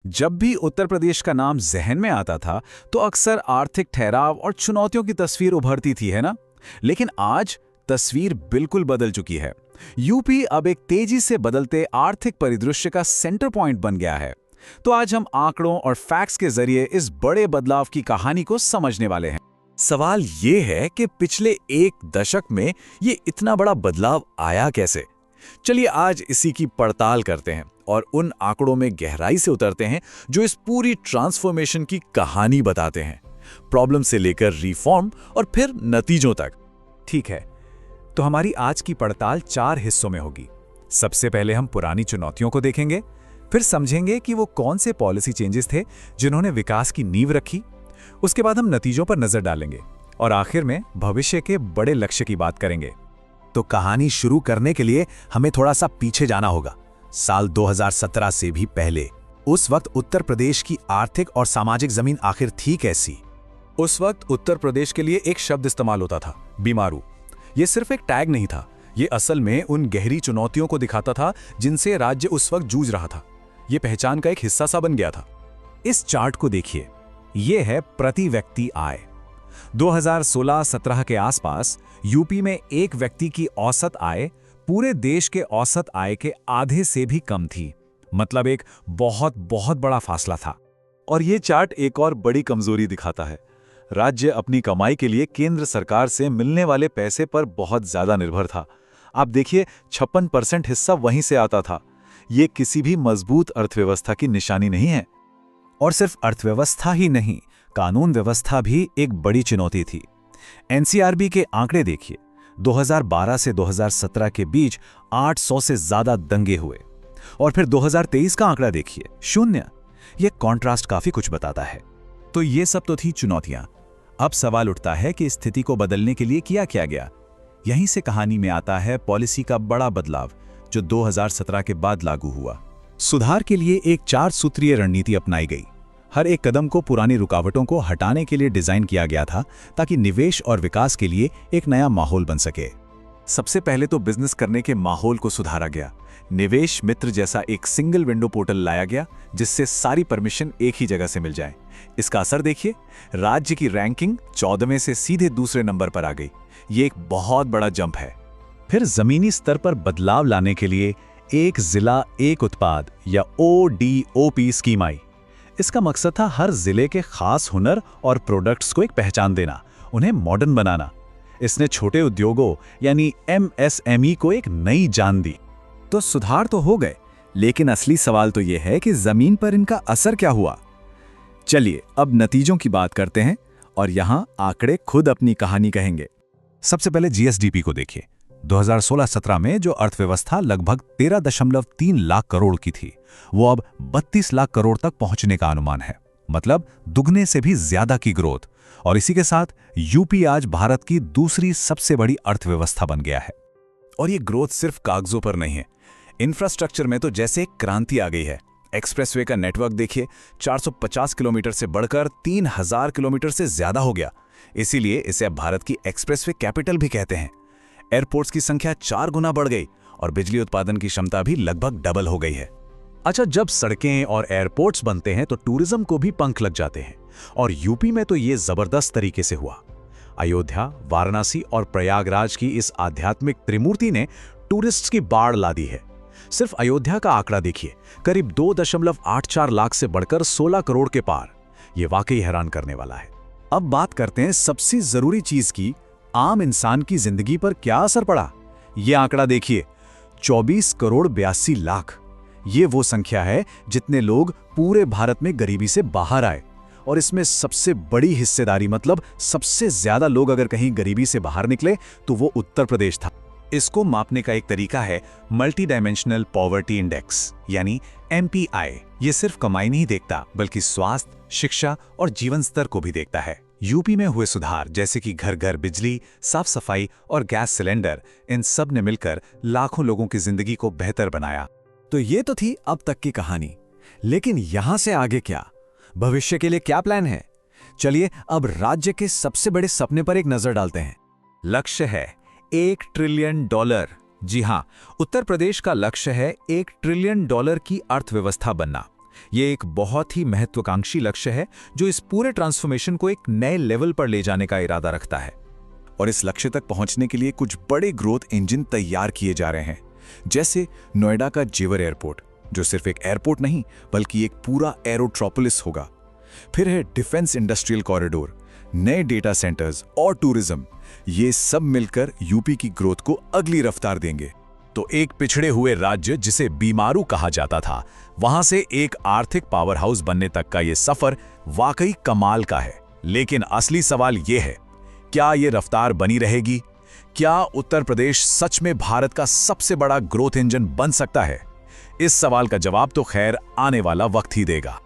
जब भी उत्तर प्रदेश का नाम जहन में आता था तो अक्सर आर्थिक ठहराव और चुनौतियों की तस्वीर उभरती थी, है ना? लेकिन आज तस्वीर बिल्कुल बदल चुकी है। यूपी अब एक तेजी से बदलते आर्थिक परिदृश्य का सेंटर पॉइंट बन गया है। तो आज हम आंकड़ों और फैक्ट्स के जरिए इस बड़े बदलाव की कहानी को समझने वाले हैं। सवाल ये है कि पिछले एक दशक में ये इतना बड़ा बदलाव आया कैसे? चलिए आज इसी की पड़ताल करते हैं और उन आंकड़ों में गहराई से उतरते हैं जो इस पूरी ट्रांसफॉर्मेशन की कहानी बताते हैं, प्रॉब्लम से लेकर रिफॉर्म और फिर नतीजों तक। ठीक है, तो हमारी आज की पड़ताल 4 हिस्सों में होगी। सबसे पहले हम पुरानी चुनौतियों को देखेंगे, फिर समझेंगे कि वो कौन से पॉलिसी चेंजेस थे जिन्होंने विकास की नींव रखी। उसके बाद हम नतीजों पर नजर डालेंगे और आखिर में भविष्य के बड़े लक्ष्य की बात करेंगे। तो कहानी शुरू करने के लिए हमें थोड़ा सा पीछे जाना होगा, साल 2017 से भी पहले। उस वक्त उत्तर प्रदेश की आर्थिक और सामाजिक जमीन आखिर थी कैसी? उस वक्त उत्तर प्रदेश के लिए एक शब्द इस्तेमाल होता था, बीमारू। ये सिर्फ एक टैग नहीं था, ये असल में उन गहरी चुनौतियों को दिखाता था जिनसे राज्य उस वक्त जूझ रहा था। ये पहचान का एक हिस्सा सा बन गया था। इस चार्ट को देखिए, ये है प्रति व्यक्ति आय। 2016-17 के आसपास यूपी में एक व्यक्ति की औसत आय पूरे देश के औसत आय के आधे से भी कम थी। मतलब एक बहुत बहुत बड़ा फासला था। और ये चार्ट एक और बड़ी कमजोरी दिखाता है। राज्य अपनी कमाई के लिए केंद्र सरकार से मिलने वाले पैसे पर बहुत ज्यादा निर्भर था। आप देखिए, 56% हिस्सा वहीं से आता था। ये किसी भी मजबूत अर्थव्यवस्था की निशानी नहीं है। और सिर्फ अर्थव्यवस्था ही नहीं, कानून व्यवस्था भी एक बड़ी चुनौती थी। एनसीआरबी के आंकड़े देखिए, 2012 से 2017 के बीच 800 से ज्यादा दंगे हुए। और फिर 2023 का आंकड़ा देखिए, 0। यह कॉन्ट्रास्ट काफी कुछ बताता है। तो ये सब तो थी चुनौतियां। अब सवाल उठता है कि स्थिति को बदलने के लिए किया क्या गया। यहीं से कहानी में आता है पॉलिसी का बड़ा बदलाव जो 2017 के बाद लागू हुआ। सुधार के लिए एक 4 सूत्रीय रणनीति अपनाई गई। हर एक कदम को पुरानी रुकावटों को हटाने के लिए डिजाइन किया गया था ताकि निवेश और विकास के लिए एक नया माहौल बन सके। सबसे पहले तो बिजनेस करने के माहौल को सुधारा गया। निवेश मित्र जैसा एक सिंगल विंडो पोर्टल लाया गया जिससे सारी परमिशन एक ही जगह से मिल जाए। इसका असर देखिए, राज्य की रैंकिंग 14वें से सीधे दूसरे नंबर पर आ गई। ये एक बहुत बड़ा जंप है। फिर जमीनी स्तर पर बदलाव लाने के लिए एक जिला एक उत्पाद या ODOP स्कीम आई। इसका मकसद था हर जिले के खास हुनर और प्रोडक्ट्स को एक पहचान देना, उन्हें मॉडर्न बनाना। इसने छोटे उद्योगों यानी MSME को एक नई जान दी। तो सुधार तो हो गए, लेकिन असली सवाल तो यह है कि जमीन पर इनका असर क्या हुआ। चलिए अब नतीजों की बात करते हैं और यहां आंकड़े खुद अपनी कहानी कहेंगे। सबसे पहले GSDP को देखिए। 2016-17 में जो अर्थव्यवस्था लगभग 13.3 लाख करोड़ की थी, वो अब 32 लाख करोड़ तक पहुंचने का अनुमान है। मतलब दुगने से भी ज्यादा की ग्रोथ। और इसी के साथ यूपी आज भारत की दूसरी सबसे बड़ी अर्थव्यवस्था बन गया है। और ये ग्रोथ सिर्फ कागजों पर नहीं है, इंफ्रास्ट्रक्चर में तो जैसे एक क्रांति आ गई है। एक्सप्रेसवे का नेटवर्क देखिए, 450 किलोमीटर से बढ़कर 3000 किलोमीटर से ज्यादा हो गया। इसीलिए इसे अब भारत की एक्सप्रेसवे कैपिटल भी कहते हैं। एयरपोर्ट्स की संख्या 4 गुना बढ़ गई और बिजली उत्पादन की क्षमता भी लगभग डबल हो गई है। अच्छा, जब सड़कें और एयरपोर्ट्स बनते हैं तो टूरिज्म को भी पंख लग जाते हैं। और यूपी में तो ये जबरदस्त तरीके से हुआ। अयोध्या, वाराणसी और प्रयागराज की इस आध्यात्मिक त्रिमूर्ति ने टूरिस्ट्स की बाढ़ ला दी है। सिर्फ अयोध्या का आंकड़ा देखिए, करीब 2.84 लाख से बढ़कर 16 करोड़ के पार। ये वाकई हैरान करने वाला है। अब बात करते हैं सबसे जरूरी चीज की, आम इंसान की जिंदगी पर क्या असर पड़ा। ये आंकड़ा देखिए, 24 करोड़ 82 लाख। ये वो संख्या है जितने लोग पूरे भारत में गरीबी से बाहर आए। और इसमें सबसे बड़ी हिस्सेदारी, मतलब सबसे ज्यादा लोग अगर कहीं गरीबी से बाहर निकले तो वो उत्तर प्रदेश था। इसको मापने का एक तरीका है मल्टी डायमेंशनल पॉवर्टी इंडेक्स यानी MPI। ये सिर्फ कमाई नहीं देखता बल्कि स्वास्थ्य, शिक्षा और जीवन स्तर को भी देखता है। यूपी में हुए सुधार जैसे कि घर घर बिजली, साफ सफाई और गैस सिलेंडर, इन सब ने मिलकर लाखों लोगों की जिंदगी को बेहतर बनाया। तो ये तो थी अब तक की कहानी, लेकिन यहां से आगे क्या? भविष्य के लिए क्या प्लान है? चलिए अब राज्य के सबसे बड़े सपने पर एक नजर डालते हैं। लक्ष्य है $1 ट्रिलियन। जी हां, उत्तर प्रदेश का लक्ष्य है $1 ट्रिलियन की अर्थव्यवस्था बनना। ये एक बहुत ही महत्वाकांक्षी लक्ष्य है जो इस पूरे ट्रांसफॉर्मेशन को एक नए लेवल पर ले जाने का इरादा रखता है। और इस लक्ष्य तक पहुंचने के लिए कुछ बड़े ग्रोथ इंजन तैयार किए जा रहे हैं, जैसे नोएडा का जेवर एयरपोर्ट, जो सिर्फ एक एयरपोर्ट नहीं बल्कि एक पूरा एरोट्रोपोलिस होगा। फिर है डिफेंस इंडस्ट्रियल कॉरिडोर, नए डेटा सेंटर्स और टूरिज्म। ये सब मिलकर यूपी की ग्रोथ को अगली रफ्तार देंगे। तो एक पिछड़े हुए राज्य जिसे बीमारू कहा जाता था, वहां से एक आर्थिक पावर हाउस बनने तक का ये सफर वाकई कमाल का है। लेकिन असली सवाल ये है, क्या ये रफ्तार बनी रहेगी? क्या उत्तर प्रदेश सच में भारत का सबसे बड़ा ग्रोथ इंजन बन सकता है? इस सवाल का जवाब तो खैर आने वाला वक्त ही देगा।